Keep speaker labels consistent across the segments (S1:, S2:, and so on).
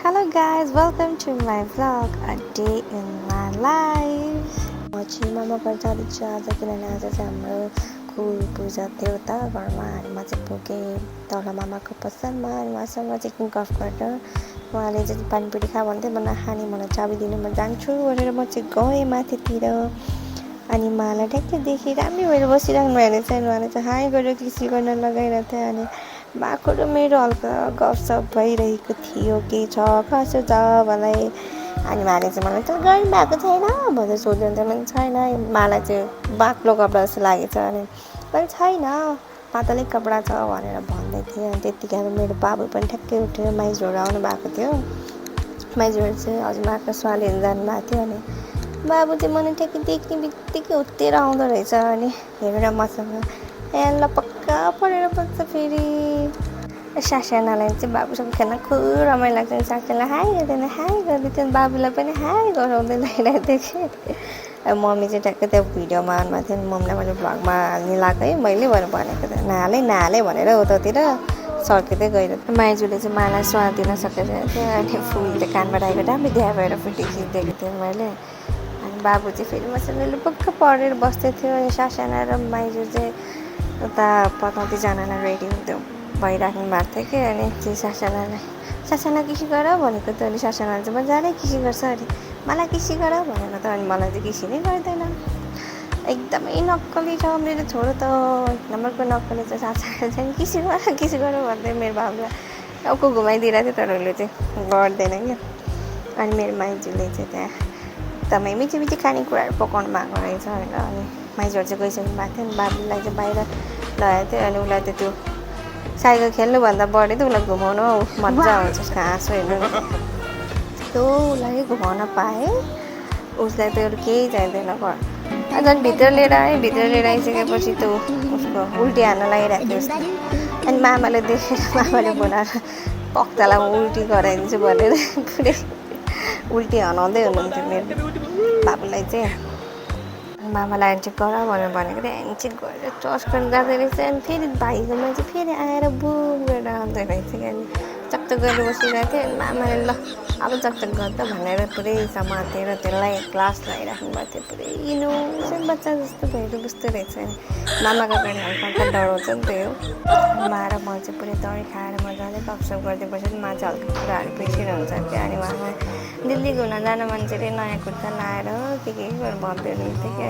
S1: Hello guys, welcome to my vlog, a day in my life. म चाहिँ मामाको जाँदैछु आज किनभने आज चाहिँ हाम्रो कुल पूजा थियो त घरमा अनि म चाहिँ पुगेँ तल मामाको पसलमा अनि उहाँसँग चाहिँ गफ गरेर उहाँले चाहिँ पानीपुरी खा भन्थ्यो म नखाने मलाई चाबी दिनु म जान्छु भनेर म चाहिँ गएँ माथितिर अनि मलाई ट्याक्कै देखि राम्रो भएर बसिरहनु भएको रहेछ अनि उहाँले चाहिँ हाई गरेर किसी गर्न लगाइरहेको थियो अनि बाको र मेरो हल्का गफसप भइरहेको थियो के छ कसो छ मलाई अनि उहाँले चाहिँ मलाई चाहिँ गर्नु भएको छैन भनेर सोध्नुहुन्थ्यो मैले छैन मलाई चाहिँ बाक्लो कपडा जस्तो लागेको छ अनि मैले छैन पातलै कपडा छ भनेर भन्दै थिएँ अनि त्यतिखेर मेरो बाबु पनि ठ्याक्कै उठेर माइजहरू आउनु भएको थियो माइजहरू चाहिँ हजुरमाको स्वाल हेर्न जानुभएको थियो अनि बाबु चाहिँ मलाई ठ्याक्कै देख्ने बित्तिकै उत्तिएर आउँदो रहेछ अनि हेरेर मसँग ए ल पक्का परेर बस्छ फेरि सासानालाई चाहिँ बाबुसँग खेल्न खुब रमाइलो लाग्छ नि सासालाई हाई गर्दैन हाई गर्दै थियो बाबुलाई पनि हाई गराउँदै लगाइरहेको थियो कि मम्मी चाहिँ ठ्याक्कै त्यो भिडियोमा आउनुभएको थियो नि मम्मीलाई मैले भ्लगमा हाल्ने लाग्यो है मैले भनेको थिएँ नहाले भनेर उतातिर सर्किँदै गइरहेको माइजूले चाहिँ मलाई स्वाद दिन सकेको थियो अनि फुल चाहिँ कानमा आएको राम्रो देहा भएर फोटो खिचिदिएको थिएँ मैले अनि बाबु चाहिँ फेरि मसँग पक्क परेर बस्दै थियो अनि सासाना र माइजू चाहिँ उता पकाउँदै जानलाई रेडी हुँदै भइराख्नु भएको थियो कि अनि चाहिँ सासाना किसी गर भनेको त अनि सासानाले चाहिँ मजाले किसी गर्छ अरे मलाई किसी गर भनेको त अनि मलाई चाहिँ किसी नै गर्दैन एकदमै नक्कली छ मेरो छोरो त नम्बरको नक्कली छ सासाना चाहिँ किसी गर भन्दै मेरो बाबुलाई टाउको घुमाइदिरहेको थियो तर उसले चाहिँ गर्दैन क्या अनि मेरो माइजूले चाहिँ त्यहाँ एकदमै मिठी खानेकुराहरू पकाउनु भएको रहेछ होइन अनि माइजूहरू चाहिँ गइसक्नु भएको थियो अनि बाबुलाई चाहिँ बाहिर लगाएको थियो अनि उसलाई त त्यो साइकल खेल्नुभन्दा बढी त उसलाई घुमाउनु मजा आउँछ उसको हाँसो हेर्नु त्यो उसलाई घुमाउन पाएँ उसलाई त अरू केही चाहिँदैन घर झन् भित्र लिएर आइसकेपछि त उसको उल्टी हान्न लागिरहेको थियो अनि मामाले देखेर मामाले बोलाएर पक्तालाई म उल्टी गराइदिन्छु भनेर पुरै उल्टी हनाउँदै हुनुहुन्थ्यो मेरो बाबुलाई चाहिँ मामालाई चाहिँ गर भनेर भनेको थिएँ अनि चाहिँ गएर चर्च गर्न जाँदो रहेछ अनि फेरि भाइकोमा चाहिँ फेरि आएर बुम गरेर आउँदो रहेछ कि अनि चकचक गरेर बसिरहेको थियो अनि मामाले ल अब चकचक गर्दा भनेर पुरै समातेर त्यसलाई क्लास लगाइराख्नु भएको थियो पुरै इनोसेन्ट बच्चा जस्तो भएर बस्दो रहेछ अनि मामाको पनि हल्का डराउँछ नि त्यो मा र म चाहिँ पुरै दही खाएर मजाले गफसप गर्दै बसेर मा चाहिँ हल्का कुराहरू बिर्सिरहन्छ क्या अनि उहाँलाई दिल्ली घुम्न जान मान्छेले नयाँ कुर्ता लाएर के गरेर भन्दै हुनुहुन्थ्यो कि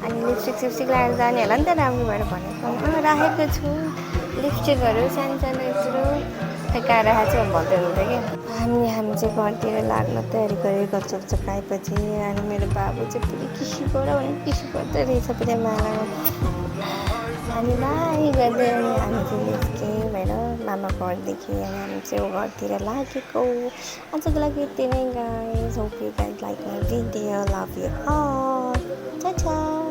S1: अनि लिपस्टिक लगाएर जाने होला नि त राम्रो भएर भनेको राखेको छु लिपस्टिकहरू सानो यत्रो फेकाएर राखेको छु भन्दै हुनुहुन्थ्यो कि हामी चाहिँ घरतिर लाग्न तयारी गरेर गच्चक आएपछि अनि मेरो बाबु चाहिँ पुरै किसी गर भने किसी गर्दै रहेछ पुरै मालामा अनि बाई गर्दै अनि हामी चाहिँ निस्क्यौँ भएर मामा घरदेखि अनि हामी चाहिँ घरतिर लागेको आजको लागि यति नै guys hope you guys like my video love you all टा